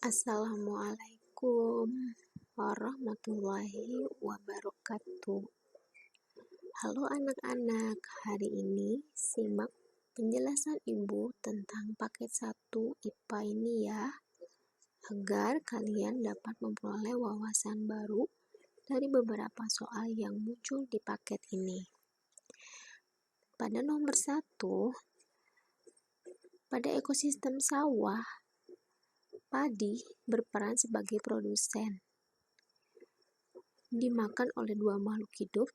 Assalamualaikum warahmatullahi wabarakatuh. Halo anak-anak, hari ini simak penjelasan Ibu tentang paket 1 IPA ini ya, agar kalian dapat memperoleh wawasan baru dari beberapa soal yang muncul di paket ini. Pada nomor 1, pada ekosistem sawah, padi berperan sebagai produsen, dimakan oleh 2 makhluk hidup,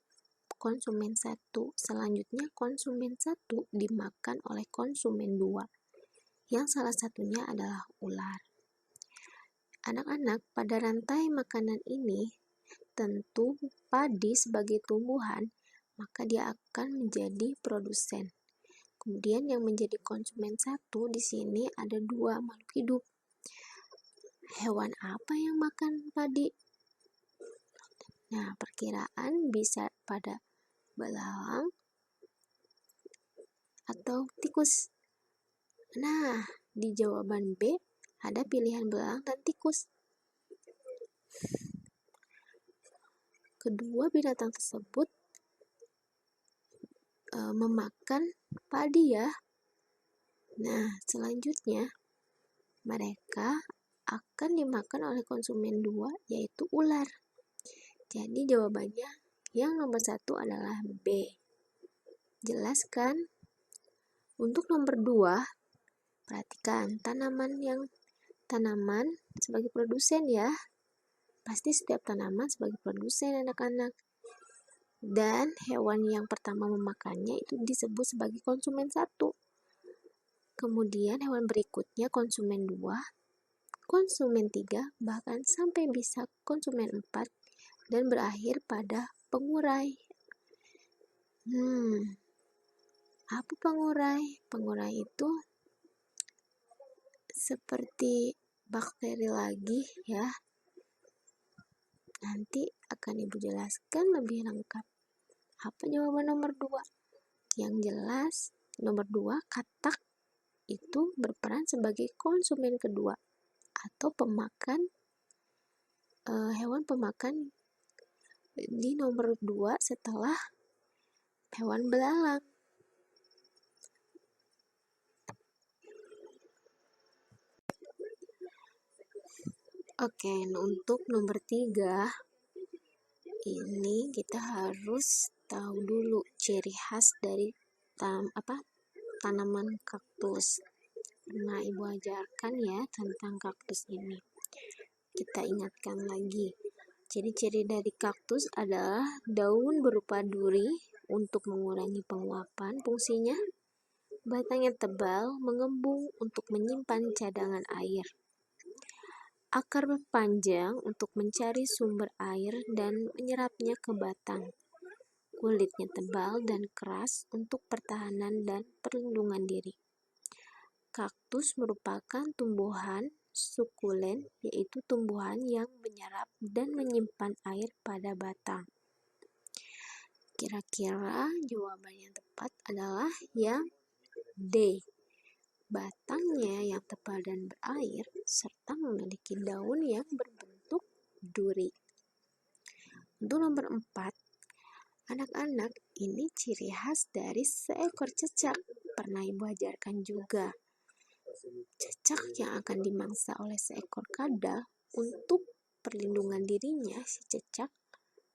konsumen 1. Selanjutnya konsumen 1 dimakan oleh konsumen 2, yang salah satunya adalah ular. Anak-anak, pada rantai makanan ini, tentu padi sebagai tumbuhan, maka dia akan menjadi produsen. Kemudian yang menjadi konsumen 1 di sini ada 2 makhluk hidup. Hewan apa yang makan padi? Nah, perkiraan bisa pada belalang atau tikus. Nah, di jawaban B ada pilihan belalang dan tikus. Kedua binatang tersebut memakan padi ya. Nah, selanjutnya mereka akan dimakan oleh konsumen 2, yaitu ular. Jadi jawabannya yang nomor 1 adalah B. Jelaskan. Untuk nomor 2, perhatikan tanaman sebagai produsen ya. Pasti setiap tanaman sebagai produsen anak-anak. Dan hewan yang pertama memakannya itu disebut sebagai konsumen 1. Kemudian hewan berikutnya konsumen 2, konsumen 3, bahkan sampai bisa konsumen 4, dan berakhir pada pengurai. Apa pengurai? Pengurai itu seperti bakteri lagi ya. Nanti akan Ibu jelaskan lebih lengkap. Apa jawaban nomor 2? Yang jelas nomor 2, katak itu berperan sebagai konsumen kedua atau pemakan, hewan pemakan di nomor 2 setelah hewan belalang. Oke, untuk nomor 3 ini kita harus tahu dulu ciri khas dari tanaman kaktus. Pernah Ibu ajarkan ya tentang kaktus ini. Kita ingatkan lagi. Ciri-ciri dari kaktus adalah daun berupa duri untuk mengurangi penguapan fungsinya, batangnya tebal, mengembung untuk menyimpan cadangan air, akar panjang untuk mencari sumber air dan menyerapnya ke batang, kulitnya tebal dan keras untuk pertahanan dan perlindungan diri. Kaktus merupakan tumbuhan sukulen, yaitu tumbuhan yang menyerap dan menyimpan air pada batang. Kira-kira jawaban yang tepat adalah yang D. Batangnya yang tebal dan berair, serta memiliki daun yang berbentuk duri. Untuk nomor 4, anak-anak, ini ciri khas dari seekor cecak. Pernah Ibu ajarkan juga. Cecak yang akan dimangsa oleh seekor kadal untuk perlindungan dirinya, si cecak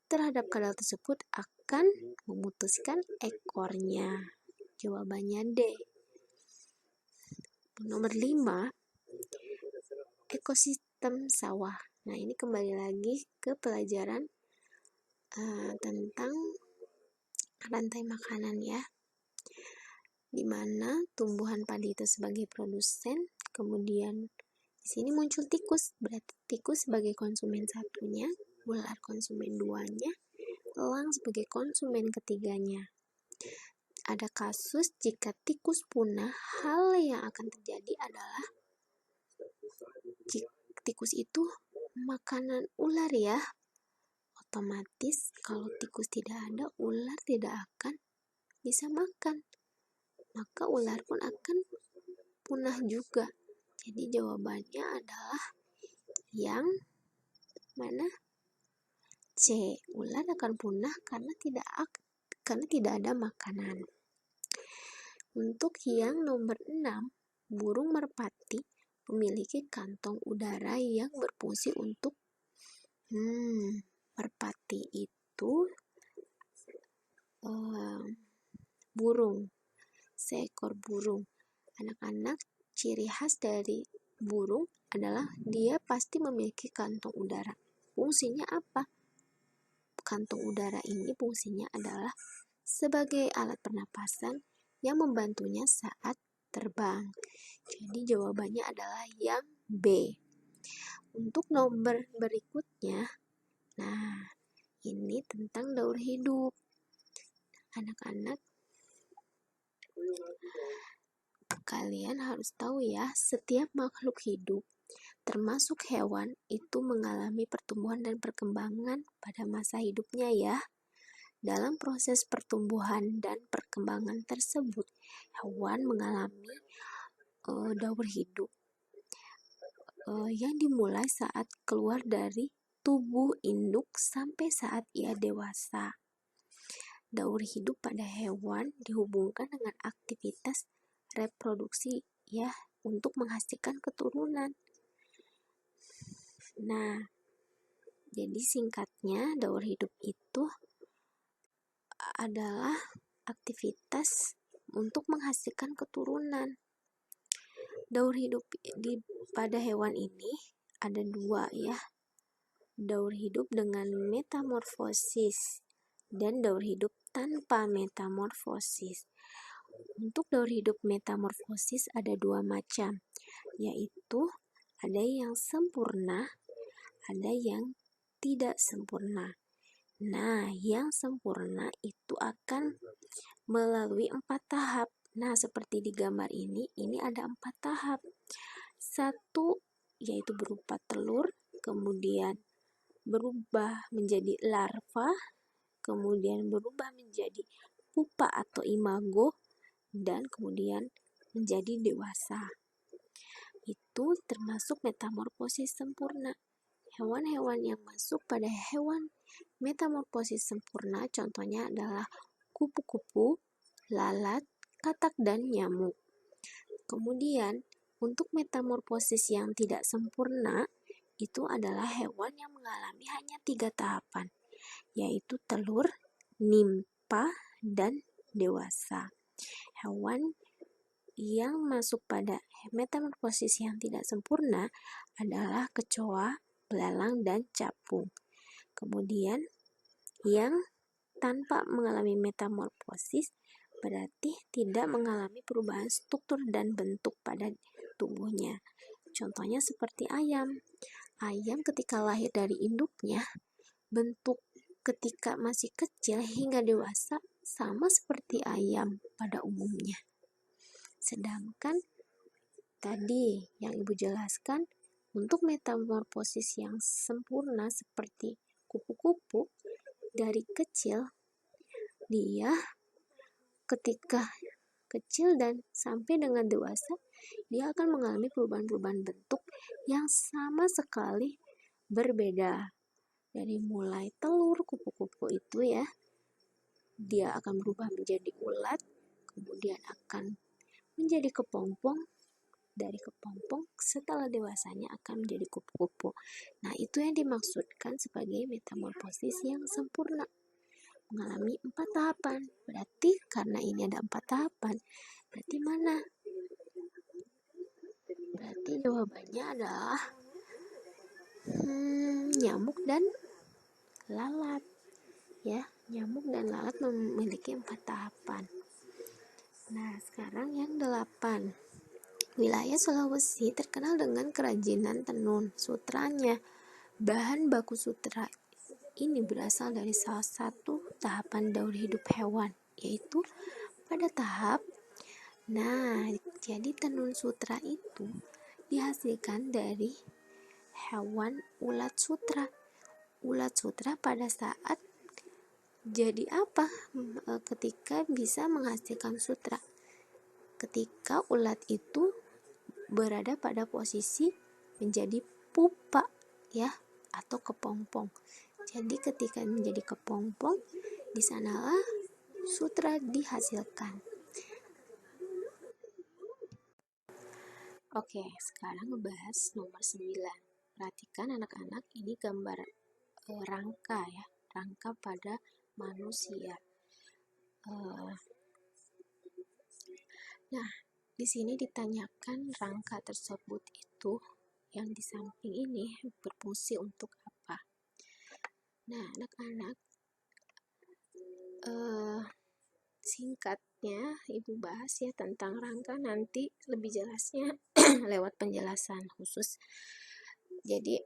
terhadap kadal tersebut akan memutuskan ekornya. Jawabannya D. Nomor 5, ekosistem sawah. Nah, ini kembali lagi ke pelajaran tentang rantai makanan ya, di mana tumbuhan padi itu sebagai produsen. Kemudian di sini muncul tikus, berarti tikus sebagai konsumen 1-nya, ular konsumen 2-nya, elang sebagai konsumen ketiganya. Ada kasus jika tikus punah, hal yang akan terjadi adalah tikus itu makanan ular ya. Otomatis kalau tikus tidak ada, ular tidak akan bisa makan, maka ular pun akan punah juga. Jadi jawabannya adalah Yang mana? C. Ulat akan punah karena tidak ada makanan. Untuk yang nomor 6, burung merpati memiliki kantong udara yang berfungsi untuk merpati itu burung, seekor burung. Anak-anak, ciri khas dari burung adalah dia pasti memiliki kantong udara. Fungsinya apa? Kantong udara ini fungsinya adalah sebagai alat pernapasan yang membantunya saat terbang. Jadi jawabannya adalah yang B. Untuk nomor berikutnya, nah ini tentang daur hidup. Anak-anak, kalian harus tahu ya, setiap makhluk hidup, termasuk hewan, itu mengalami pertumbuhan dan perkembangan pada masa hidupnya ya. Dalam proses pertumbuhan dan perkembangan tersebut, hewan mengalami daur hidup yang dimulai saat keluar dari tubuh induk sampai saat ia dewasa. Daur hidup pada hewan dihubungkan dengan aktivitas reproduksi ya, untuk menghasilkan keturunan. Nah, jadi singkatnya daur hidup itu adalah aktivitas untuk menghasilkan keturunan. Daur hidup pada hewan ini ada dua ya, daur hidup dengan metamorfosis dan daur hidup tanpa metamorfosis. Untuk daur hidup metamorfosis ada dua macam, yaitu ada yang sempurna, ada yang tidak sempurna. Nah, yang sempurna itu akan melalui 4 tahap. Nah, seperti di gambar ini ada 4 tahap. 1 yaitu berupa telur, kemudian berubah menjadi larva, kemudian berubah menjadi pupa atau imago, dan kemudian menjadi dewasa. Itu termasuk metamorfosis sempurna. Hewan-hewan yang masuk pada hewan metamorfosis sempurna contohnya adalah kupu-kupu, lalat, katak, dan nyamuk. Kemudian, untuk metamorfosis yang tidak sempurna, itu adalah hewan yang mengalami hanya 3 tahapan, yaitu telur, nimpa, dan dewasa. Hewan yang masuk pada metamorfosis yang tidak sempurna adalah kecoa, belalang, dan capung. Kemudian, yang tanpa mengalami metamorfosis berarti tidak mengalami perubahan struktur dan bentuk pada tubuhnya. Contohnya seperti ayam. Ayam ketika lahir dari induknya, bentuk ketika masih kecil hingga dewasa sama seperti ayam pada umumnya. Sedangkan tadi yang Ibu jelaskan, untuk metamorfosis yang sempurna seperti kupu-kupu, dari kecil dia ketika kecil dan sampai dengan dewasa, dia akan mengalami perubahan-perubahan bentuk yang sama sekali berbeda. Dari mulai telur kupu-kupu itu ya, dia akan berubah menjadi ulat, kemudian akan menjadi kepompong, dari kepompong setelah dewasanya akan menjadi kupu-kupu. Nah, itu yang dimaksudkan sebagai metamorfosis yang sempurna, mengalami 4 tahapan. Berarti karena ini ada 4 tahapan, berarti mana? Berarti jawabannya adalah nyamuk dan lalat ya. Nyamuk dan lalat memiliki 4 tahapan. Nah, sekarang yang 8. Wilayah Sulawesi terkenal dengan kerajinan tenun. Sutranya, bahan baku sutra ini berasal dari salah satu tahapan daur hidup hewan, yaitu pada tahap. Nah, jadi tenun sutra itu dihasilkan dari hewan ulat sutra. Ulat sutra pada saat jadi apa? Ketika bisa menghasilkan sutra. Ketika ulat itu berada pada posisi menjadi pupa ya, atau kepompong. Jadi ketika menjadi kepompong, di sanalah sutra dihasilkan. Oke, sekarang ngebahas nomor 9. Perhatikan anak-anak, ini gambar rangka ya, rangka pada manusia. Nah, di sini ditanyakan rangka tersebut itu yang di samping ini berfungsi untuk apa? Nah, anak-anak, singkatnya Ibu bahas ya tentang rangka, nanti lebih jelasnya lewat penjelasan khusus. Jadi,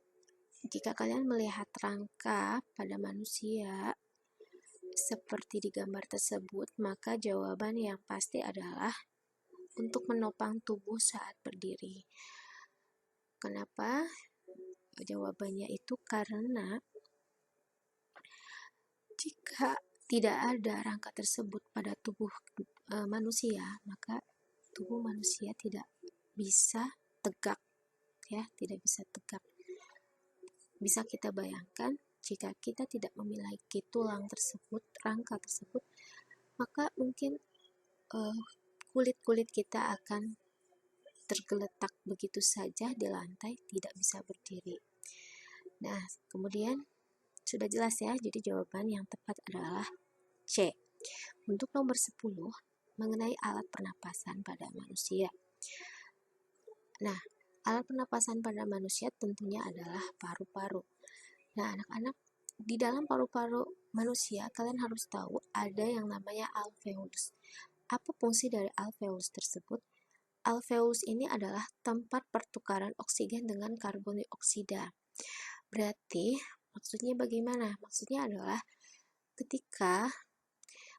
jika kalian melihat rangka pada manusia seperti di gambar tersebut, maka jawaban yang pasti adalah untuk menopang tubuh saat berdiri. Kenapa? Jawabannya itu karena jika tidak ada rangka tersebut pada tubuh manusia, maka tubuh manusia tidak bisa tegak, ya, tidak bisa tegak. Bisa kita bayangkan jika kita tidak memiliki tulang tersebut, rangka tersebut, maka mungkin kulit-kulit kita akan tergeletak begitu saja di lantai, tidak bisa berdiri. Nah, kemudian sudah jelas ya, jadi jawaban yang tepat adalah C. Untuk nomor 10, mengenai alat pernapasan pada manusia. Nah, alat pernapasan pada manusia tentunya adalah paru-paru. Nah, anak-anak, di dalam paru-paru manusia, kalian harus tahu ada yang namanya alveolus. Apa fungsi dari alveolus tersebut? Alveolus ini adalah tempat pertukaran oksigen dengan karbon dioksida. Berarti, maksudnya bagaimana? Maksudnya adalah ketika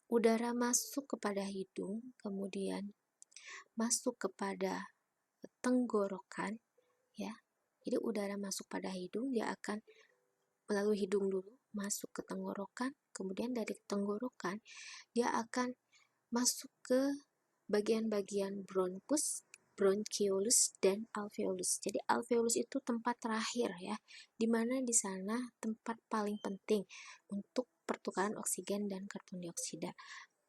udara masuk kepada hidung, kemudian masuk kepada tenggorokan, ya. Jadi udara masuk pada hidung, dia akan melalui hidung dulu, masuk ke tenggorokan, kemudian dari tenggorokan dia akan masuk ke bagian-bagian bronkus, bronchiolus, dan alveolus. Jadi alveolus itu tempat terakhir ya, dimana di sana tempat paling penting untuk pertukaran oksigen dan karbon dioksida.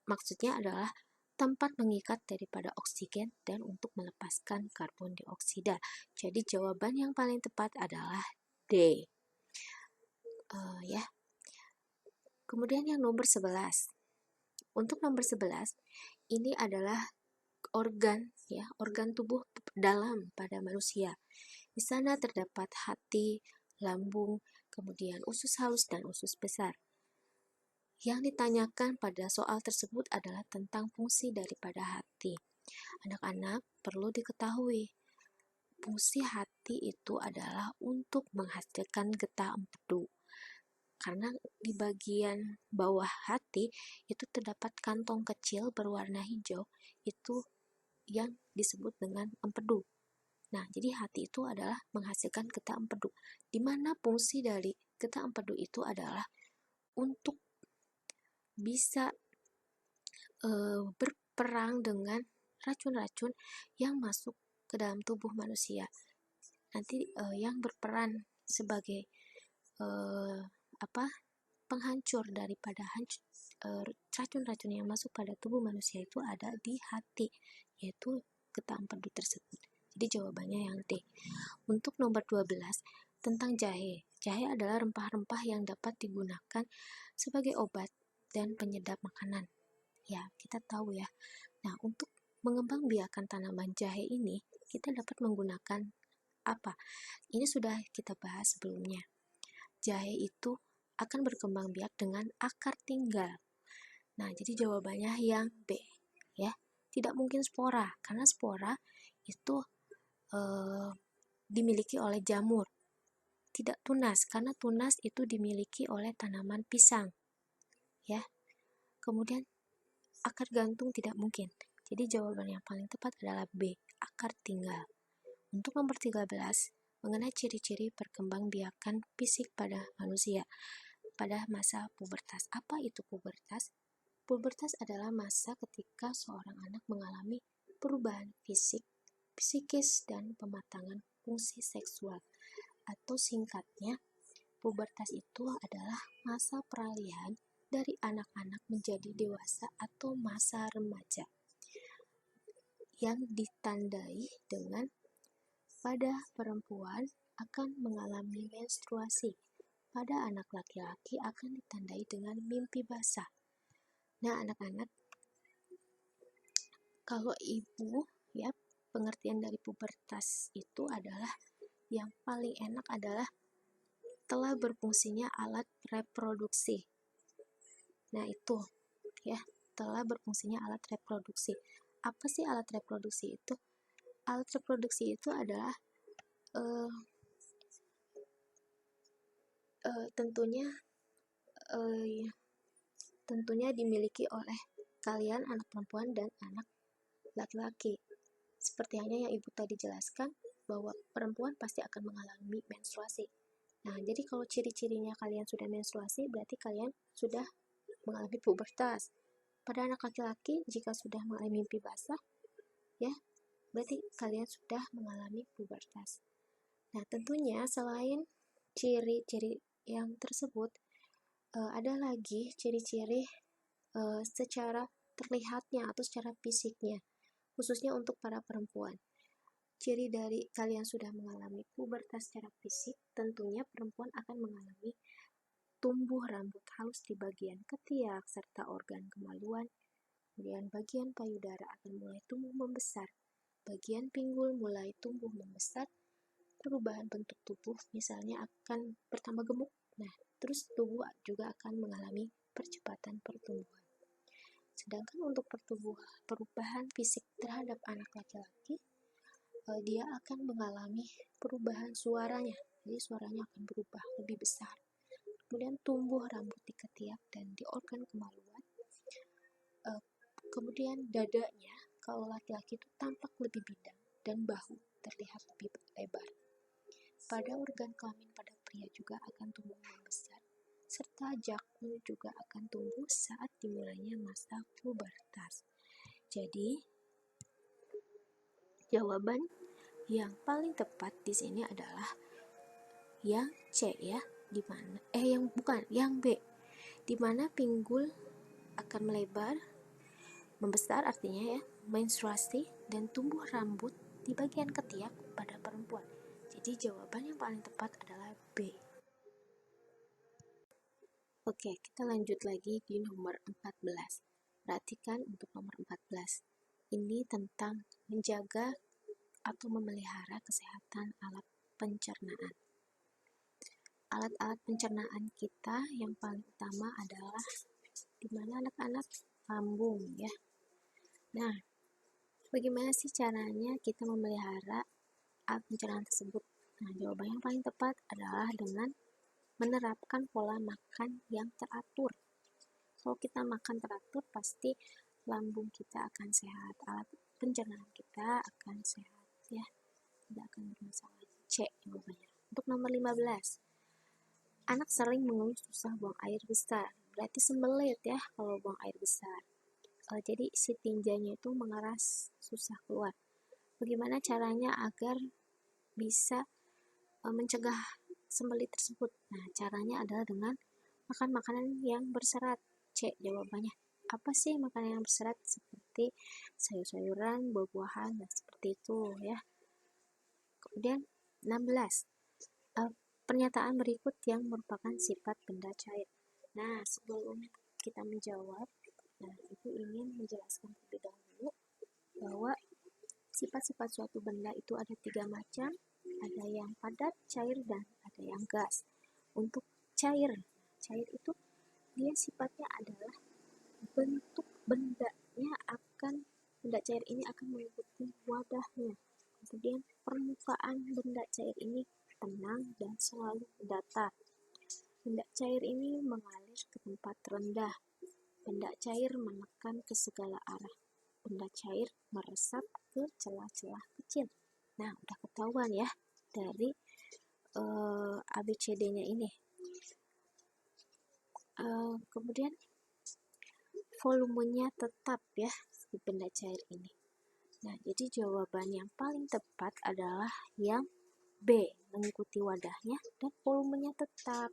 Maksudnya adalah tempat mengikat daripada oksigen dan untuk melepaskan karbon dioksida. Jadi jawaban yang paling tepat adalah D. Ya. Kemudian yang nomor 11. Untuk nomor 11, ini adalah organ ya, organ tubuh dalam pada manusia. Di sana terdapat hati, lambung, kemudian usus halus dan usus besar. Yang ditanyakan pada soal tersebut adalah tentang fungsi daripada hati. Anak-anak perlu diketahui, fungsi hati itu adalah untuk menghasilkan getah empedu. Karena di bagian bawah hati itu terdapat kantong kecil berwarna hijau, itu yang disebut dengan empedu. Nah, jadi hati itu adalah menghasilkan getah empedu. Di mana fungsi dari getah empedu itu adalah untuk bisa berperang dengan racun-racun yang masuk ke dalam tubuh manusia. Nanti yang berperan sebagai penghancur daripada racun-racun yang masuk pada tubuh manusia itu ada di hati, yaitu getah empedu tersebut. Jadi jawabannya yang D. Untuk nomor 12, tentang jahe. Jahe adalah rempah-rempah yang dapat digunakan sebagai obat dan penyedap makanan. Ya, kita tahu ya. Nah, untuk mengembangbiakan tanaman jahe ini, kita dapat menggunakan apa? Ini sudah kita bahas sebelumnya. Jahe itu akan berkembang biak dengan akar tinggal. Nah, jadi jawabannya yang B, ya. Tidak mungkin spora, karena spora itu dimiliki oleh jamur. Tidak tunas, karena tunas itu dimiliki oleh tanaman pisang, ya. Kemudian akar gantung tidak mungkin. Jadi jawaban yang paling tepat adalah B, akar tinggal. Untuk nomor 13, mengenai ciri-ciri perkembangbiakan fisik pada manusia pada masa pubertas. Apa itu pubertas? Pubertas adalah masa ketika seorang anak mengalami perubahan fisik, psikis, dan pematangan fungsi seksual. atau singkatnya, pubertas itu adalah masa peralihan dari anak-anak menjadi dewasa atau masa remaja yang ditandai dengan pada perempuan akan mengalami menstruasi, pada anak laki-laki akan ditandai dengan mimpi basah. Nah, anak-anak, kalau ibu ya, pengertian dari pubertas itu adalah yang paling enak adalah telah berfungsinya alat reproduksi. Nah, itu ya, telah berfungsinya alat reproduksi. Apa sih alat reproduksi itu? Alat reproduksi itu adalah tentunya dimiliki oleh kalian, anak perempuan dan anak laki-laki. Seperti halnya yang ibu tadi jelaskan, bahwa perempuan pasti akan mengalami menstruasi. Nah, jadi kalau ciri-cirinya kalian sudah menstruasi, berarti kalian sudah mengalami pubertas. Pada anak laki-laki, jika sudah mengalami mimpi basah, ya, berarti kalian sudah mengalami pubertas. Nah, tentunya selain ciri-ciri yang tersebut, ada lagi ciri-ciri secara terlihatnya atau secara fisiknya, khususnya untuk para perempuan. Ciri dari kalian sudah mengalami pubertas secara fisik, tentunya perempuan akan mengalami tumbuh rambut halus di bagian ketiak serta organ kemaluan. Kemudian bagian payudara akan mulai tumbuh membesar, bagian pinggul mulai tumbuh membesar, perubahan bentuk tubuh misalnya akan bertambah gemuk. Nah, terus tubuh juga akan mengalami percepatan pertumbuhan. Sedangkan untuk perubahan fisik terhadap anak laki-laki, dia akan mengalami perubahan suaranya. Jadi suaranya akan berubah lebih besar. Kemudian tumbuh rambut di ketiak dan di organ kemaluan. Kemudian dadanya, kalau laki-laki itu tampak lebih bidang dan bahu terlihat lebih lebar. Pada organ kelamin pada pria juga akan tumbuh membesar, serta jakun juga akan tumbuh saat dimulainya masa pubertas. Jadi, jawaban yang paling tepat di sini adalah yang C ya, yang B, di mana pinggul akan melebar, membesar artinya ya, menstruasi dan tumbuh rambut di bagian ketiak pada perempuan. Jadi jawaban yang paling tepat adalah B. Oke, kita lanjut lagi di nomor 14. Perhatikan untuk nomor 14. Ini tentang menjaga atau memelihara kesehatan alat pencernaan. Alat-alat pencernaan kita yang paling utama adalah di mana anak-anak lambung ya. Nah, bagaimana sih caranya kita memelihara alat pencernaan tersebut? Nah, jawaban yang paling tepat adalah dengan menerapkan pola makan yang teratur. Kalau kita makan teratur, pasti lambung kita akan sehat, alat pencernaan kita akan sehat ya, tidak akan bermasalah. C jawabannya. Untuk nomor 15, anak sering mengeluh susah buang air besar, berarti sembelit ya kalau buang air besar. Jadi si tinjanya itu mengeras, susah keluar. Bagaimana caranya agar bisa mencegah sembelit tersebut? Nah, caranya adalah dengan makan makanan yang berserat. C jawabannya. Apa sih makanan yang berserat? Seperti sayur-sayuran, buah-buahan, dan seperti itu ya. Kemudian 16. Pernyataan berikut yang merupakan sifat benda cair. Nah, sebelum kita menjawab, Ibu ingin menjelaskan terlebih dahulu bahwa sifat-sifat suatu benda itu ada 3 macam, ada yang padat, cair, dan ada yang gas. Untuk cair itu dia sifatnya adalah bentuk benda cair ini akan mengikuti wadahnya. Kemudian permukaan benda cair ini tenang dan selalu datar. Benda cair ini mengalir ke tempat rendah. Benda cair menekan ke segala arah. Benda cair meresap ke celah-celah kecil. Nah, udah ketahuan ya dari ABCD-nya ini. Kemudian volumenya tetap ya di benda cair ini. Nah, jadi jawaban yang paling tepat adalah yang B. Mengikuti wadahnya dan volumenya tetap.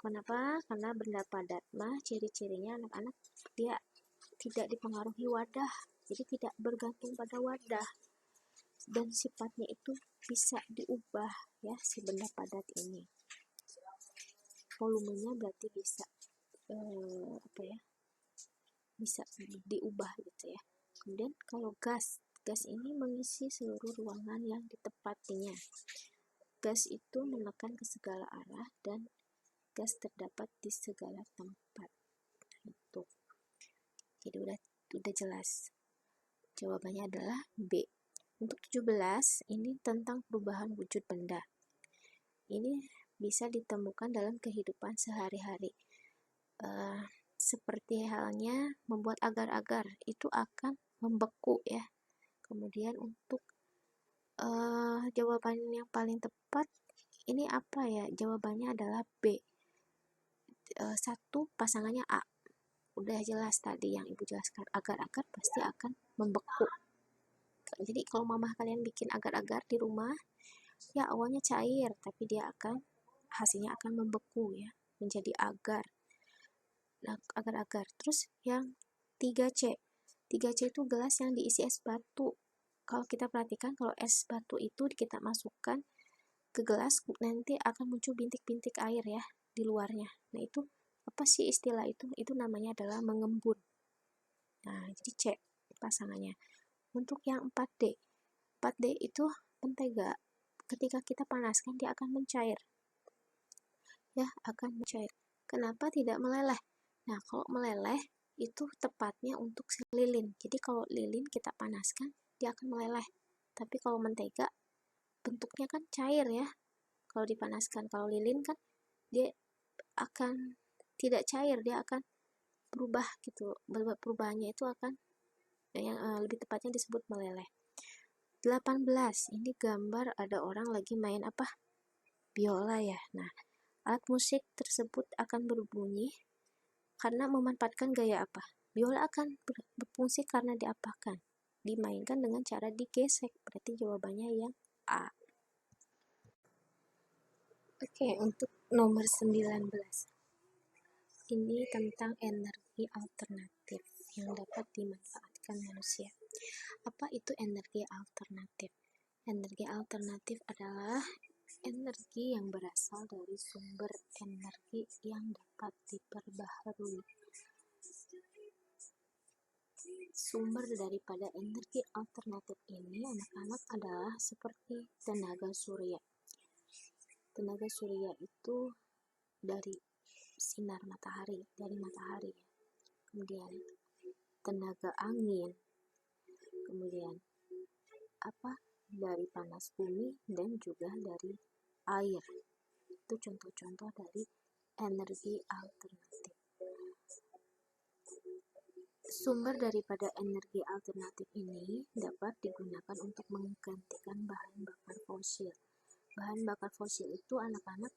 Kenapa? Karena benda padat mah ciri-cirinya anak-anak dia tidak dipengaruhi wadah, jadi tidak bergantung pada wadah, dan sifatnya itu bisa diubah ya, si benda padat ini. Volumenya berarti bisa bisa diubah gitu ya. Kemudian kalau gas ini mengisi seluruh ruangan yang ditempatinya. Gas itu menekan ke segala arah dan gas terdapat di segala tempat. Itu. Jadi udah jelas. Jawabannya adalah B. Untuk 17, ini tentang perubahan wujud benda. Ini bisa ditemukan dalam kehidupan sehari-hari. Seperti halnya membuat agar-agar, itu akan membeku ya. Kemudian untuk jawaban yang paling tepat, ini apa ya? Jawabannya adalah B. 1 pasangannya A. Udah jelas tadi yang ibu jelaskan, agar-agar pasti akan membeku. Jadi kalau mama kalian bikin agar-agar di rumah, ya awalnya cair, tapi hasilnya akan membeku ya, menjadi agar. Nah, agar-agar. Terus yang 3C. 3C itu gelas yang diisi es batu. Kalau kita perhatikan, kalau es batu itu kita masukkan ke gelas, nanti akan muncul bintik-bintik air ya di luarnya. Nah, itu apa sih istilah itu? Itu namanya adalah mengembun. Nah, jadi C pasangannya. Untuk yang 4D. 4D itu mentega. Ketika kita panaskan, dia akan mencair. Ya, akan mencair. Kenapa tidak meleleh? Nah, kalau meleleh, itu tepatnya untuk si lilin. Jadi kalau lilin kita panaskan, dia akan meleleh. Tapi kalau mentega, bentuknya kan cair ya. Kalau dipanaskan, kalau lilin kan, dia akan tidak cair, dia akan berubah gitu. Perubahannya itu akan, yang lebih tepatnya disebut meleleh. 18, ini gambar ada orang lagi main apa? Biola ya. Nah, alat musik tersebut akan berbunyi karena memanfaatkan gaya apa? Biola akan berfungsi karena diapakan? Dimainkan dengan cara digesek. Berarti jawabannya yang A. Oke, untuk nomor 19. Ini tentang energi alternatif yang dapat dimanfaatkan manusia. Apa itu energi alternatif? Energi alternatif adalah energi yang berasal dari sumber energi yang dapat diperbaharui. Sumber daripada energi alternatif ini anak-anak adalah seperti tenaga surya. Tenaga surya itu dari sinar matahari, dari matahari. Kemudian tenaga angin, kemudian dari panas bumi, dan juga dari air. Itu contoh-contoh dari energi alternatif. Sumber daripada energi alternatif ini dapat digunakan untuk menggantikan bahan bakar fosil. Bahan bakar fosil itu anak-anak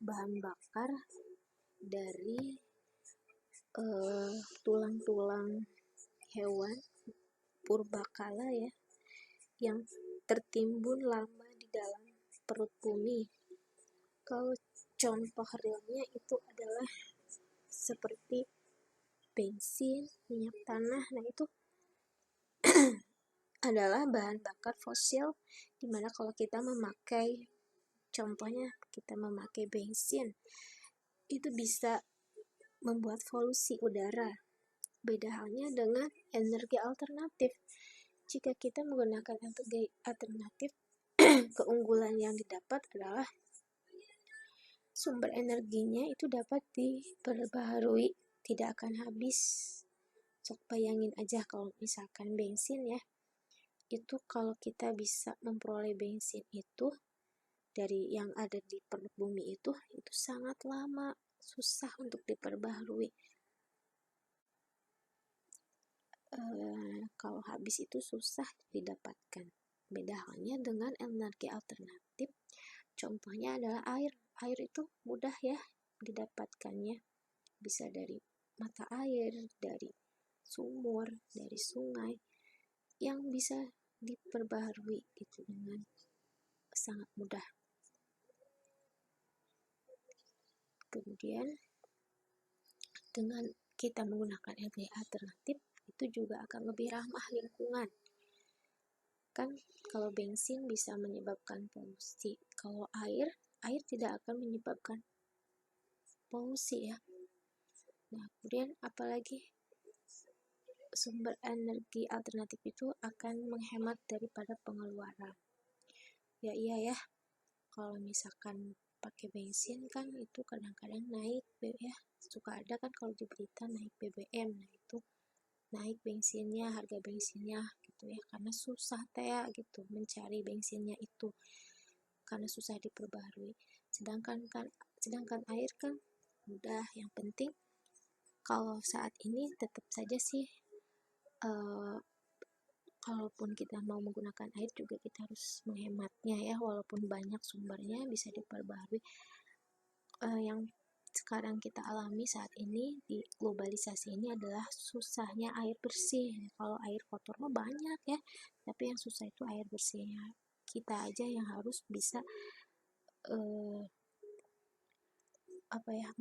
bahan bakar dari tulang-tulang hewan purbakala ya, yang tertimbun lama di dalam perut bumi. Kalau contoh realnya itu adalah seperti bensin, minyak tanah. Nah, itu adalah bahan bakar fosil, dimana kalau kita memakai, contohnya kita memakai bensin, itu bisa membuat polusi udara. Beda halnya dengan energi alternatif. Jika kita menggunakan energi alternatif, keunggulan yang didapat adalah sumber energinya itu dapat diperbaharui, tidak akan habis. Sok bayangin aja kalau misalkan bensin ya, itu kalau kita bisa memperoleh bensin itu dari yang ada di perut bumi itu sangat lama, susah untuk diperbaharui. Kalau habis itu susah didapatkan. Beda halnya dengan energi alternatif, contohnya adalah air. Air itu mudah ya didapatkannya, bisa dari mata air, dari sumur, dari sungai, yang bisa diperbaharui gitu dengan sangat mudah. Kemudian dengan kita menggunakan energi alternatif itu juga akan lebih ramah lingkungan. Kan kalau bensin bisa menyebabkan polusi, kalau air tidak akan menyebabkan polusi ya. Nah, kemudian apalagi sumber energi alternatif itu akan menghemat daripada pengeluaran. Ya iya ya, kalau misalkan pakai bensin kan itu kadang-kadang naik ya, suka ada kan kalau di berita naik BBM, nah itu naik bensinnya, harga bensinnya gitu ya, karena susah ya gitu mencari bensinnya itu, karena susah diperbarui. Sedangkan air kan mudah. Yang penting kalau saat ini tetap saja sih kalaupun kita mau menggunakan air juga kita harus menghematnya ya, walaupun banyak sumbernya bisa diperbarui. Yang sekarang kita alami saat ini di globalisasi ini adalah susahnya air bersih. Kalau air kotor mah banyak ya, tapi yang susah itu air bersihnya. Kita aja yang harus bisa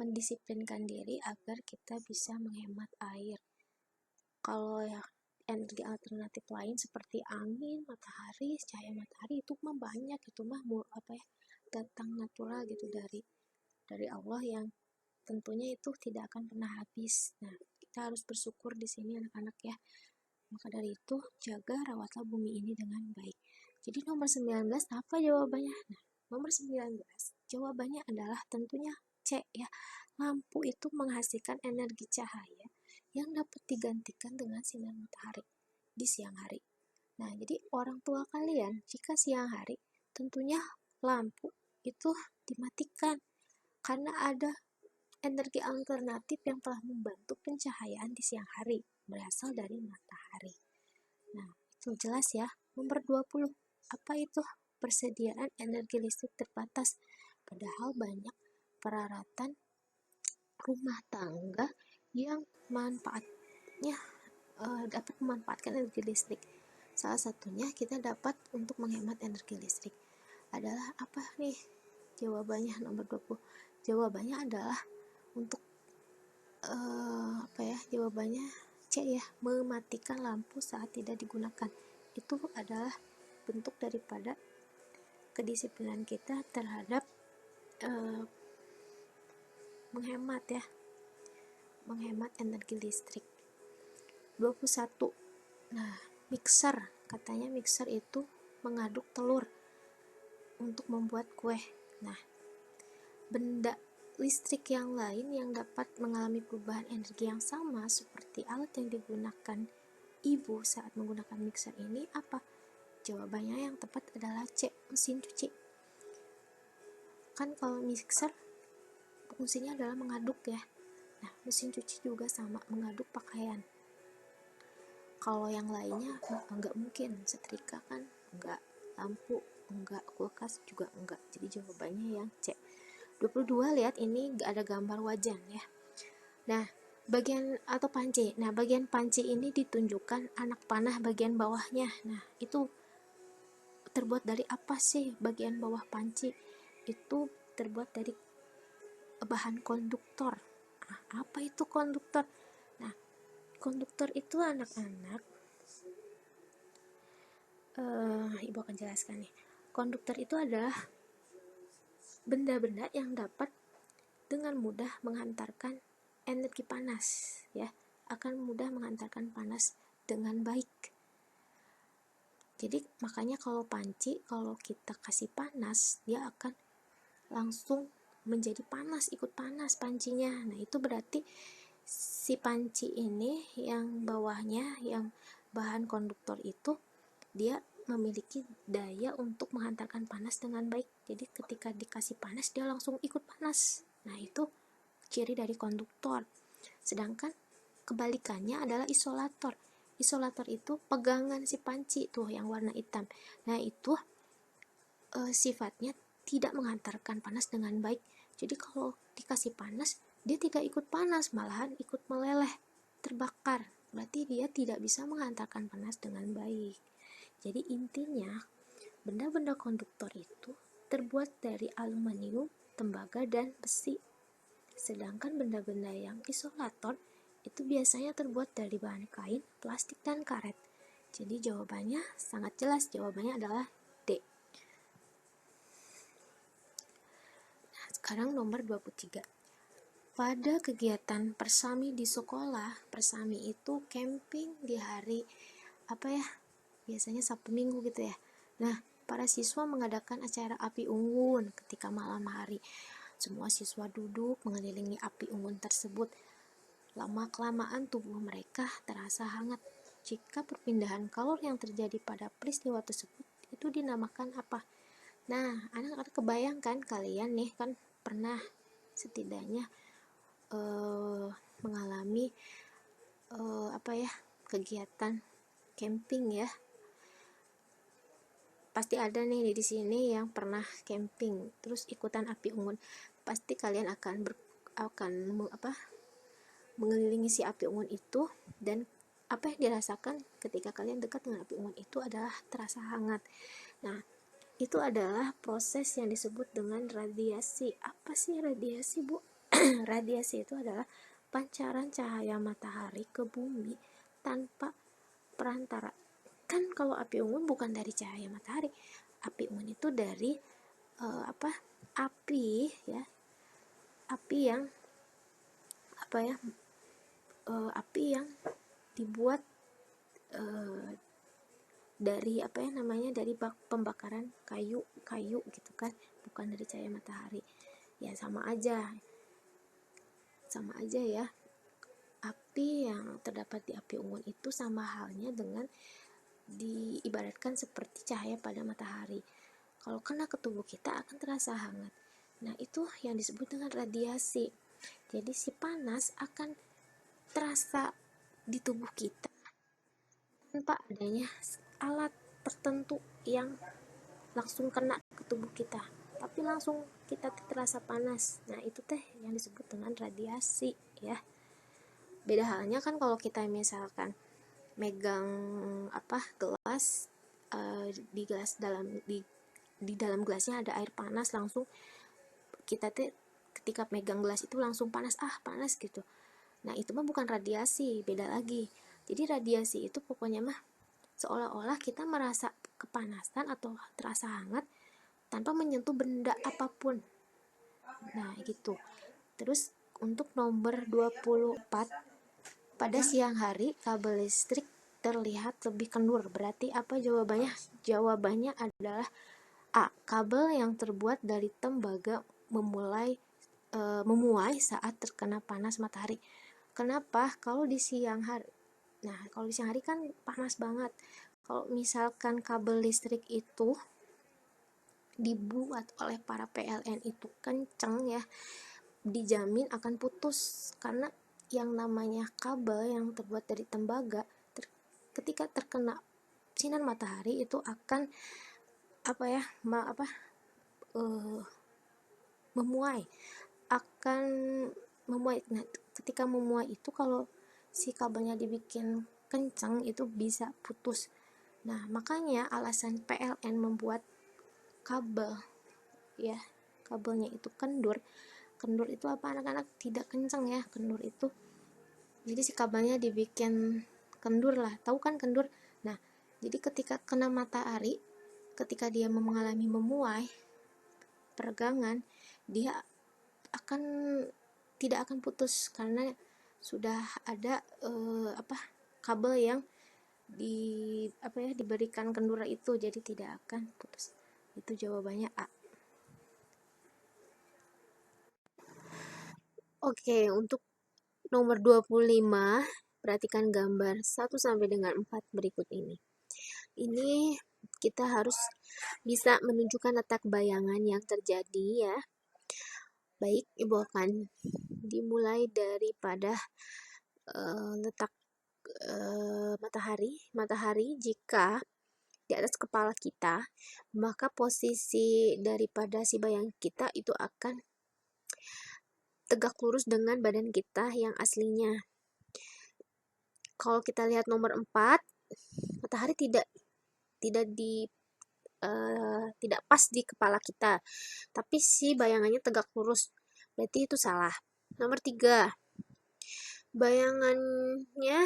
mendisiplinkan diri agar kita bisa menghemat air. Kalau ya energi alternatif lain seperti angin, matahari, cahaya matahari itu mah banyak, itu mah datang natural gitu dari Allah yang tentunya itu tidak akan pernah habis. Nah, kita harus bersyukur di sini anak-anak ya. Maka dari itu, jaga rawatlah bumi ini dengan baik. Jadi nomor 19 apa jawabannya? Nah, nomor 19 jawabannya adalah tentunya C ya. Lampu itu menghasilkan energi cahaya yang dapat digantikan dengan sinar matahari di siang hari. Nah, jadi orang tua kalian jika siang hari tentunya lampu itu dimatikan karena ada energi alternatif yang telah membantu pencahayaan di siang hari berasal dari matahari. Nah, itu jelas ya. Nomor 20. Apa itu? Persediaan energi listrik terbatas. Padahal banyak peralatan rumah tangga yang manfaatnya dapat memanfaatkan energi listrik. Salah satunya kita dapat untuk menghemat energi listrik adalah apa nih? Jawabannya nomor 20. Jawabannya adalah untuk jawabannya C ya, mematikan lampu saat tidak digunakan. Itu adalah bentuk daripada kedisiplinan kita terhadap menghemat energi listrik. 21. Nah, mixer, katanya mixer itu mengaduk telur untuk membuat kue. Nah, benda listrik yang lain yang dapat mengalami perubahan energi yang sama seperti alat yang digunakan ibu saat menggunakan mixer ini apa? Jawabannya yang tepat adalah C, mesin cuci. Kan kalau mixer fungsinya adalah mengaduk ya. Nah, mesin cuci juga sama, mengaduk pakaian. Kalau yang lainnya enggak mungkin, setrika kan enggak, lampu enggak, kulkas juga enggak. Jadi jawabannya yang C. 22, lihat ini ada gambar wajan ya. Nah, bagian atau panci. Nah, bagian panci ini ditunjukkan anak panah bagian bawahnya. Nah, itu terbuat dari apa sih bagian bawah panci? Itu terbuat dari bahan konduktor. Nah, apa itu konduktor? Nah, konduktor itu anak-anak ibu akan jelaskan nih. Konduktor itu adalah benda-benda yang dapat dengan mudah menghantarkan energi panas ya, akan mudah menghantarkan panas dengan baik. Jadi makanya kalau panci, kalau kita kasih panas, dia akan langsung menjadi panas, ikut panas pancinya. Nah, itu berarti si panci ini yang bawahnya, yang bahan konduktor itu, dia memiliki daya untuk menghantarkan panas dengan baik. Jadi ketika dikasih panas, dia langsung ikut panas. Nah, itu ciri dari konduktor. Sedangkan kebalikannya adalah isolator. Isolator itu pegangan si panci tuh yang warna hitam. Nah, itu sifatnya tidak menghantarkan panas dengan baik. Jadi kalau dikasih panas, dia tidak ikut panas, malahan ikut meleleh, terbakar. Berarti dia tidak bisa menghantarkan panas dengan baik. Jadi intinya Benda-benda konduktor itu terbuat dari aluminium, tembaga, dan besi. Sedangkan benda-benda yang isolator itu biasanya terbuat dari bahan kain, plastik, dan karet. Jadi jawabannya sangat jelas, jawabannya adalah D. Nah, sekarang nomor 23. Pada kegiatan persami di sekolah, persami itu camping di hari biasanya Sabtu Minggu gitu ya. Nah, para siswa mengadakan acara api unggun ketika malam hari. Semua siswa duduk mengelilingi api unggun tersebut. Lama-kelamaan tubuh mereka terasa hangat. Jika perpindahan kalor yang terjadi pada peristiwa tersebut itu dinamakan apa? Nah, anak-anak kebayangkan kalian nih kan pernah setidaknya mengalami kegiatan camping ya. Pasti ada nih di sini yang pernah camping terus ikutan api unggun. Pasti kalian akan mengelilingi si api unggun itu, dan apa yang dirasakan ketika kalian dekat dengan api unggun itu adalah terasa hangat. Nah, itu adalah proses yang disebut dengan radiasi. Apa sih radiasi, Bu? Radiasi itu adalah pancaran cahaya matahari ke bumi tanpa perantara. Kan kalau api unggun bukan dari cahaya matahari. Api unggun itu dari api yang dibuat dari dari pembakaran kayu gitu kan, bukan dari cahaya matahari. Ya sama aja ya. Api yang terdapat di api unggun itu sama halnya dengan diibaratkan seperti cahaya pada matahari. Kalau kena ke tubuh kita akan terasa hangat. Nah, itu yang disebut dengan radiasi. Jadi si panas akan terasa di tubuh kita tanpa adanya alat tertentu yang langsung kena ke tubuh kita, tapi langsung kita terasa panas. Nah, itu yang disebut dengan radiasi ya. Beda halnya kan kalau kita misalkan megang gelas, di dalam gelasnya ada air panas, langsung kita ketika megang gelas itu langsung panas gitu. Nah, itu mah bukan radiasi, beda lagi. Jadi radiasi itu pokoknya mah seolah-olah kita merasa kepanasan atau terasa hangat tanpa menyentuh benda apapun. Nah, gitu. Terus untuk nomor 24, pada siang hari kabel listrik terlihat lebih kendur. Berarti apa jawabannya? Jawabannya adalah A. Kabel yang terbuat dari tembaga memuai saat terkena panas matahari. Kenapa? Kalau di siang hari kan panas banget. Kalau misalkan kabel listrik itu dibuat oleh para PLN itu kenceng ya, dijamin akan putus, karena yang namanya kabel yang terbuat dari tembaga ketika terkena sinar matahari itu akan memuai. Nah, ketika memuai itu kalau si kabelnya dibikin kencang itu bisa putus. Nah, makanya alasan PLN membuat kabelnya itu kendur itu apa anak-anak? Tidak kencang ya, kendur itu jadi si kabelnya dibikin kendur lah, tahu kan kendur? Nah, jadi ketika kena matahari, ketika dia mengalami memuai peregangan, dia tidak akan putus karena sudah ada kabel yang diberikan kendur itu, jadi tidak akan putus. Itu jawabannya A. Oke, untuk nomor 25, perhatikan gambar 1 sampai dengan 4 berikut ini. Ini kita harus bisa menunjukkan letak bayangan yang terjadi ya. Baik, Ibu akan dimulai daripada letak matahari jika di atas kepala kita, maka posisi daripada si bayang kita itu akan tegak lurus dengan badan kita yang aslinya. Kalau kita lihat nomor 4, matahari tidak tidak pas di kepala kita, tapi si bayangannya tegak lurus, berarti itu salah. Nomor 3, bayangannya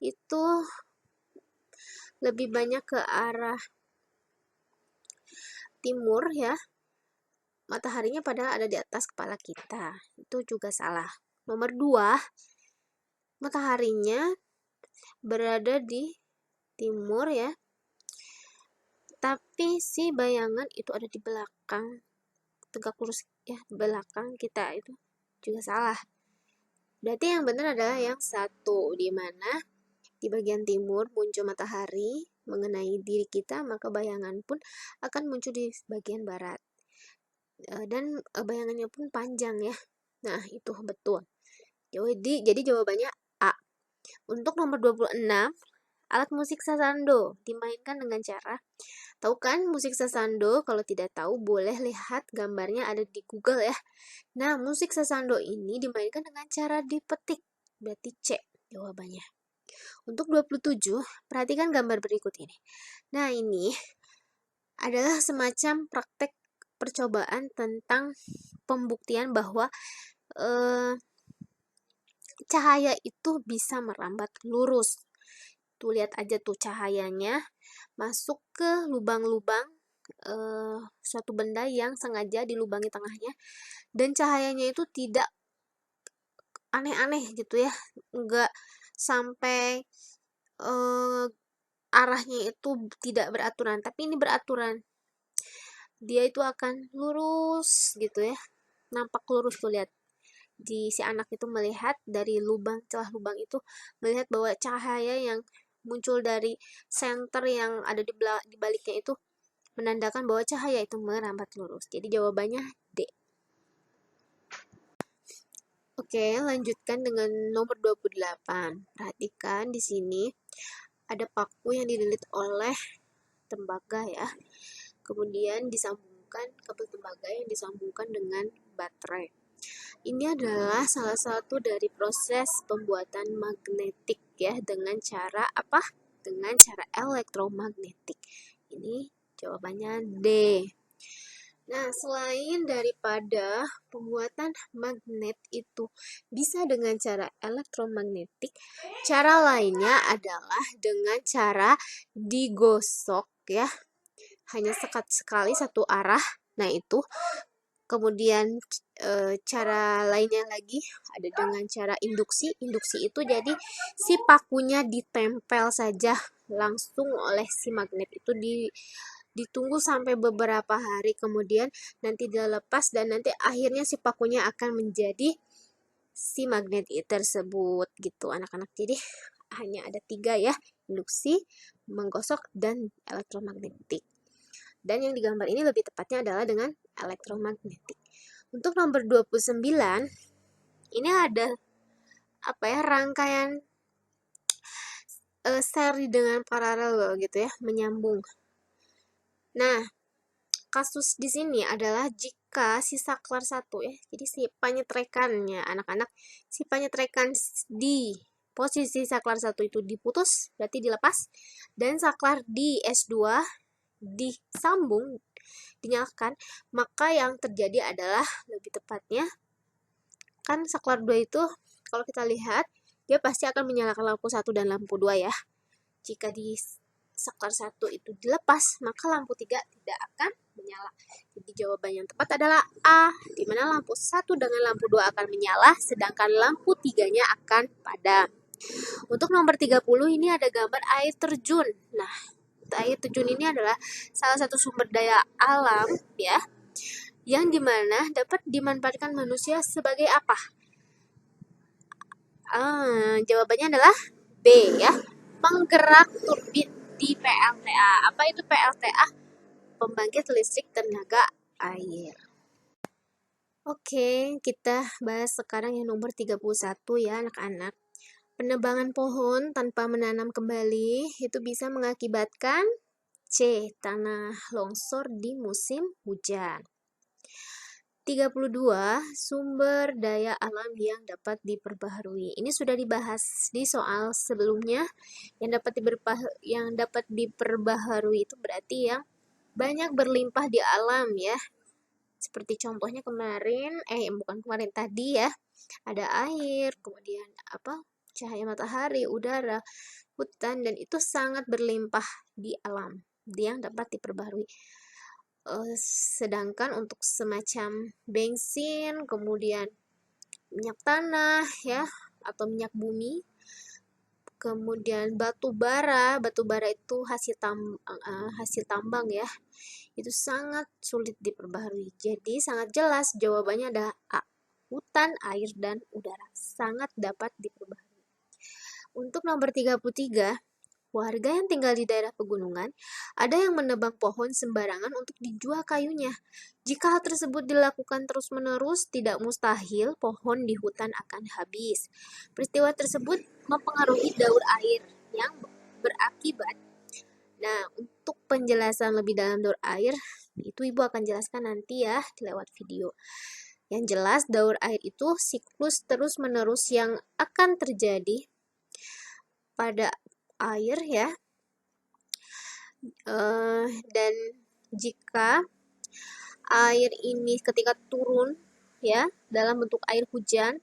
itu lebih banyak ke arah timur ya, mataharinya padahal ada di atas kepala kita, itu juga salah. Nomor 2, mataharinya berada di timur ya, tapi si bayangan itu ada di belakang, tegak lurus ya, belakang kita, itu juga salah. Berarti yang benar adalah yang 1, di mana di bagian timur muncul matahari mengenai diri kita, maka bayangan pun akan muncul di bagian barat. Dan bayangannya pun panjang ya. Nah, itu betul. Jadi jawabannya A. Untuk nomor 26, alat musik sasando dimainkan dengan cara, tahu kan musik sasando? Kalau tidak tahu boleh lihat gambarnya ada di Google ya. Nah, musik sasando ini dimainkan dengan cara dipetik, berarti C jawabannya. Untuk 27, perhatikan gambar berikut ini. Nah, ini adalah semacam praktek percobaan tentang pembuktian bahwa cahaya itu bisa merambat lurus. Tuh, lihat aja tuh cahayanya masuk ke lubang-lubang suatu benda yang sengaja dilubangi tengahnya, dan cahayanya itu tidak aneh-aneh gitu ya, enggak sampai arahnya itu tidak beraturan, tapi ini beraturan. Dia itu akan lurus gitu ya, nampak lurus tuh, lihat. Si anak itu melihat dari celah lubang itu, melihat bahwa cahaya yang muncul dari senter yang ada di baliknya itu menandakan bahwa cahaya itu merambat lurus. Jadi jawabannya D. Oke, lanjutkan dengan nomor 28. Perhatikan di sini ada paku yang dililit oleh tembaga ya. Kemudian kabel tembaga yang disambungkan dengan baterai. Ini adalah salah satu dari proses pembuatan magnetik ya, dengan cara apa? Dengan cara elektromagnetik. Ini jawabannya D. Nah, selain daripada pembuatan magnet itu bisa dengan cara elektromagnetik, cara lainnya adalah dengan cara digosok ya, hanya sekat sekali satu arah. Nah, itu. Kemudian cara lainnya lagi ada dengan cara induksi. Induksi itu jadi si pakunya ditempel saja langsung oleh si magnet itu, ditunggu sampai beberapa hari, kemudian nanti dia lepas dan nanti akhirnya si pakunya akan menjadi si magnet tersebut gitu anak-anak. Jadi hanya ada 3 ya, induksi, menggosok, dan elektromagnetik. Dan yang digambar ini lebih tepatnya adalah dengan elektromagnetik. Untuk nomor 29, ini ada rangkaian seri dengan paralel gitu ya, menyambung. Nah, kasus di sini adalah jika si saklar 1 ya, jadi si penyetrekannya anak-anak, si penyetrekan di posisi saklar 1 itu diputus, berarti dilepas, dan saklar di S2 disambung, dinyalakan, maka yang terjadi adalah lebih tepatnya kan saklar 2 itu kalau kita lihat dia pasti akan menyalakan lampu 1 dan lampu 2 ya. Jika di saklar 1 itu dilepas, maka lampu 3 tidak akan menyala. Jadi jawaban yang tepat adalah A, di mana lampu 1 dengan lampu 2 akan menyala, sedangkan lampu 3-nya akan padam. Untuk nomor 30 ini ada gambar air terjun. Nah, air terjun ini adalah salah satu sumber daya alam ya, yang dimana dapat dimanfaatkan manusia sebagai apa? Jawabannya adalah B ya, penggerak turbin di PLTA. Apa itu PLTA? Pembangkit listrik tenaga air. Oke, kita bahas sekarang yang nomor 31 ya anak-anak. Penebangan pohon tanpa menanam kembali itu bisa mengakibatkan C, tanah longsor di musim hujan. 32, sumber daya alam yang dapat diperbaharui. Ini sudah dibahas di soal sebelumnya. Yang dapat diperbaharui itu berarti yang banyak berlimpah di alam ya. Seperti contohnya kemarin, bukan kemarin, tadi ya, ada air, kemudian cahaya matahari, udara, hutan, dan itu sangat berlimpah di alam yang dapat diperbarui. Sedangkan untuk semacam bensin, kemudian minyak tanah ya, atau minyak bumi, kemudian batu bara itu hasil tambang ya, itu sangat sulit diperbaharui. Jadi sangat jelas jawabannya ada A. Hutan, air, dan udara sangat dapat diperbaharui. Untuk nomor 33, warga yang tinggal di daerah pegunungan, ada yang menebang pohon sembarangan untuk dijual kayunya. Jika hal tersebut dilakukan terus-menerus, tidak mustahil pohon di hutan akan habis. Peristiwa tersebut mempengaruhi daur air yang berakibat. Nah, untuk penjelasan lebih dalam daur air, itu Ibu akan jelaskan nanti ya lewat video. Yang jelas, daur air itu siklus terus-menerus yang akan terjadi pada air ya, dan jika air ini ketika turun ya dalam bentuk air hujan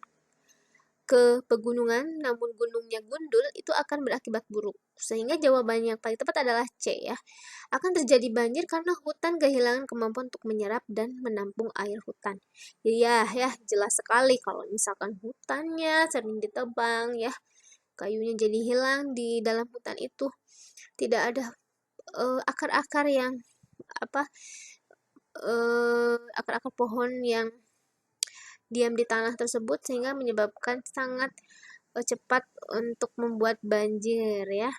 ke pegunungan namun gunungnya gundul, itu akan berakibat buruk. Sehingga jawaban yang paling tepat adalah C ya. Akan terjadi banjir karena hutan kehilangan kemampuan untuk menyerap dan menampung air hutan. Jadi ya jelas sekali kalau misalkan hutannya sering ditebang ya, kayunya jadi hilang di dalam hutan itu, tidak ada akar-akar yang akar-akar pohon yang diam di tanah tersebut, sehingga menyebabkan sangat cepat untuk membuat banjir ya.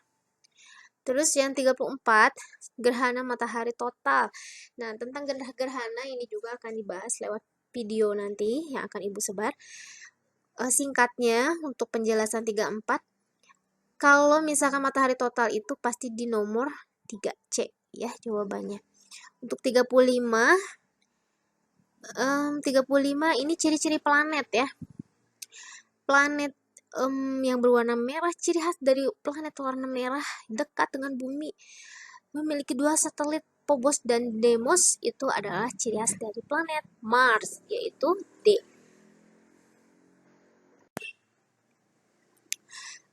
Terus yang 34, gerhana matahari total. Nah, tentang gerhana ini juga akan dibahas lewat video nanti yang akan Ibu sebar. Singkatnya untuk penjelasan 34, kalau misalkan matahari total itu pasti di nomor 3C ya jawabannya. Untuk 35 ini ciri-ciri planet ya. Planet yang berwarna merah, ciri khas dari planet warna merah dekat dengan bumi, memiliki 2 satelit, Phobos dan Deimos, itu adalah ciri khas dari planet Mars, yaitu D.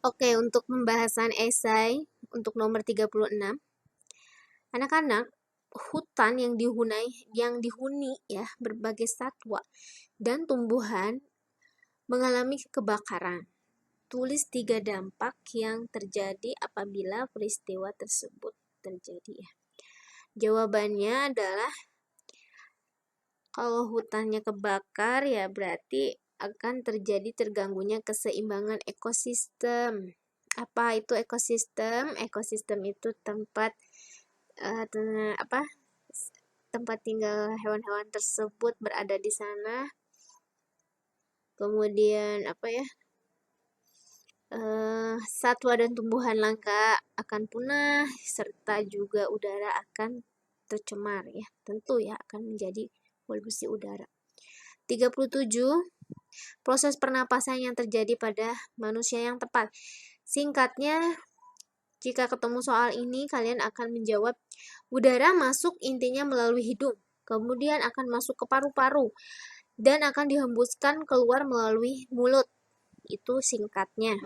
Oke, untuk pembahasan esai untuk nomor 36. Anak-anak, hutan yang dihuni ya berbagai satwa dan tumbuhan mengalami kebakaran. Tulis 3 dampak yang terjadi apabila peristiwa tersebut terjadi ya. Jawabannya adalah kalau hutannya kebakar ya berarti akan terjadi terganggunya keseimbangan ekosistem. Apa itu ekosistem? Ekosistem itu tempat tempat tinggal hewan-hewan tersebut berada di sana. Kemudian satwa dan tumbuhan langka akan punah, serta juga udara akan tercemar ya. Tentu ya akan menjadi polusi udara. 37, proses pernapasan yang terjadi pada manusia yang tepat. Singkatnya, jika ketemu soal ini kalian akan menjawab udara masuk intinya melalui hidung, kemudian akan masuk ke paru-paru dan akan dihembuskan keluar melalui mulut. Itu singkatnya.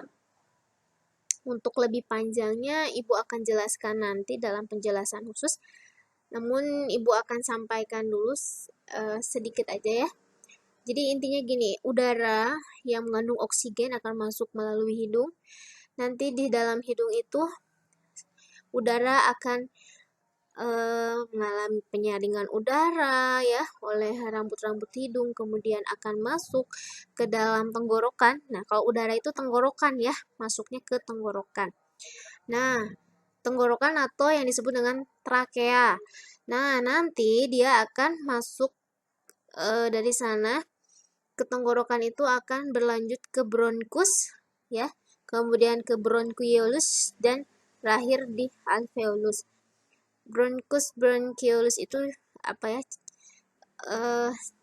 Untuk lebih panjangnya Ibu akan jelaskan nanti dalam penjelasan khusus. Namun Ibu akan sampaikan dulu sedikit aja ya. Jadi intinya gini, udara yang mengandung oksigen akan masuk melalui hidung. Nanti di dalam hidung itu udara akan mengalami penyaringan udara ya oleh rambut-rambut hidung, kemudian akan masuk ke dalam tenggorokan. Nah, kalau udara itu tenggorokan ya, masuknya ke tenggorokan. Nah, tenggorokan atau yang disebut dengan trakea. Nah, nanti dia akan masuk dari sana ke tenggorokan, itu akan berlanjut ke bronkus ya, kemudian ke bronchiolus dan terakhir di alveolus. Bronchiolus itu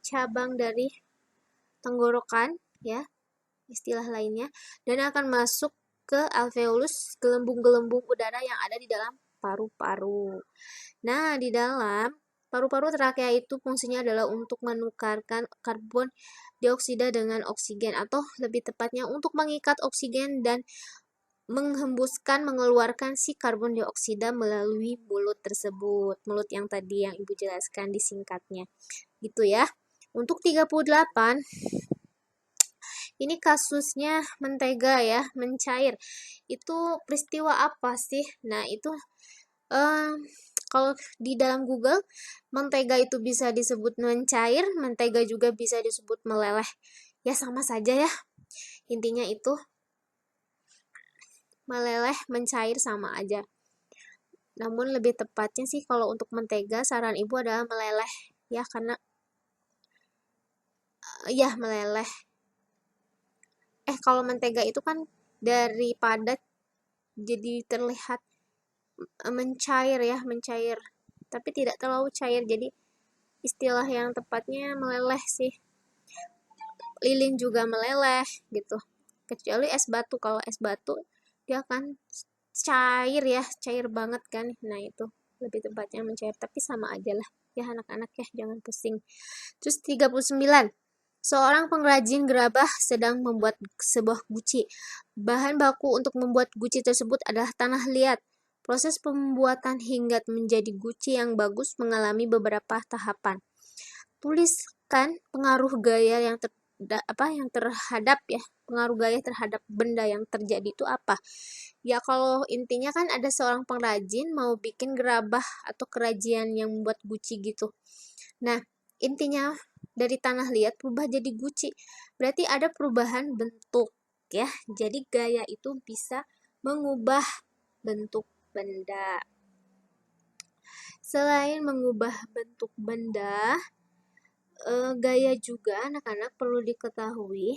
cabang dari tenggorokan ya, istilah lainnya, dan akan masuk ke alveolus, gelembung-gelembung udara yang ada di dalam paru-paru. Nah, di dalam paru-paru trakea itu fungsinya adalah untuk menukarkan karbon dioksida dengan oksigen, atau lebih tepatnya untuk mengikat oksigen dan mengeluarkan si karbon dioksida melalui mulut tersebut. Mulut yang tadi yang Ibu jelaskan disingkatnya. Gitu ya. Untuk 38, ini kasusnya mentega ya, mencair. Itu peristiwa apa sih? Nah, itu kalau di dalam Google, mentega itu bisa disebut mencair, mentega juga bisa disebut meleleh. Ya sama saja ya. Intinya itu meleleh, mencair sama aja. Namun lebih tepatnya sih kalau untuk mentega, saran Ibu adalah meleleh ya, karena ya meleleh. Kalau mentega itu kan dari padat jadi terlihat mencair ya, mencair. Tapi tidak terlalu cair, jadi istilah yang tepatnya meleleh sih. Lilin juga meleleh gitu. Kecuali es batu. Kalau es batu dia kan cair ya, cair banget kan. Nah, itu lebih tepatnya mencair, tapi sama aja lah. Ya anak-anak ya, jangan pusing. Terus 39. Seorang pengrajin gerabah sedang membuat sebuah guci. Bahan baku untuk membuat guci tersebut adalah tanah liat. Proses pembuatan hingga menjadi guci yang bagus mengalami beberapa tahapan. Tuliskan pengaruh gaya yang terhadap ya, pengaruh gaya terhadap benda yang terjadi itu apa? Ya, kalau intinya kan ada seorang pengrajin mau bikin gerabah atau kerajinan yang membuat guci gitu. Nah, intinya dari tanah liat berubah jadi guci. Berarti ada perubahan bentuk ya. Jadi gaya itu bisa mengubah bentuk benda. Selain mengubah bentuk benda, gaya juga anak-anak perlu diketahui,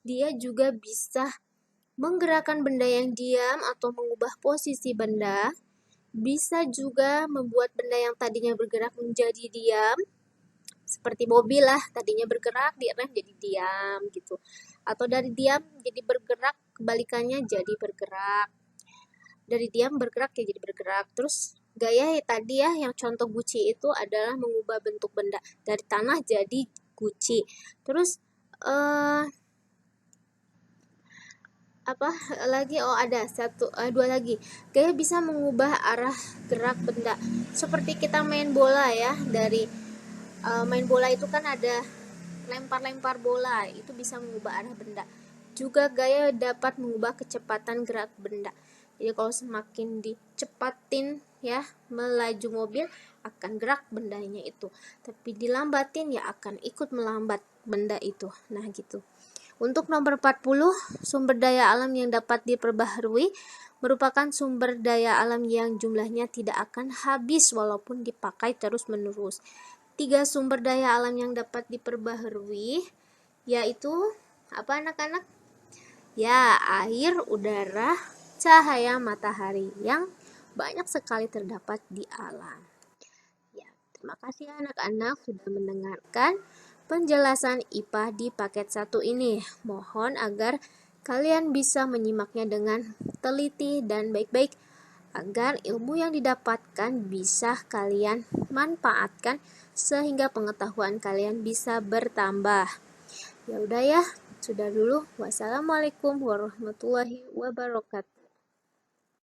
dia juga bisa menggerakkan benda yang diam atau mengubah posisi benda, bisa juga membuat benda yang tadinya bergerak menjadi diam, seperti mobil lah, tadinya bergerak, direm jadi diam gitu, atau dari diam jadi bergerak, kebalikannya jadi bergerak, dari diam bergerak ya jadi bergerak. Terus gaya tadi ya, yang contoh guci itu adalah mengubah bentuk benda dari tanah jadi guci. Terus apa lagi? Ada dua lagi. Gaya bisa mengubah arah gerak benda. Seperti kita main bola ya, dari main bola itu kan ada lempar-lempar bola, itu bisa mengubah arah benda. Juga gaya dapat mengubah kecepatan gerak benda. Jadi kalau semakin dicepatin ya melaju mobil, akan gerak bendanya itu. Tapi dilambatin ya akan ikut melambat benda itu. Nah, gitu. Untuk nomor 40, sumber daya alam yang dapat diperbaharui merupakan sumber daya alam yang jumlahnya tidak akan habis walaupun dipakai terus-menerus. 3 sumber daya alam yang dapat diperbaharui yaitu apa anak-anak? Ya, air, udara, cahaya matahari yang banyak sekali terdapat di alam. Ya, terima kasih anak-anak sudah mendengarkan penjelasan IPA di paket 1 ini. Mohon agar kalian bisa menyimaknya dengan teliti dan baik-baik agar ilmu yang didapatkan bisa kalian manfaatkan sehingga pengetahuan kalian bisa bertambah. Ya udah ya, sudah dulu. Wassalamualaikum warahmatullahi wabarakatuh.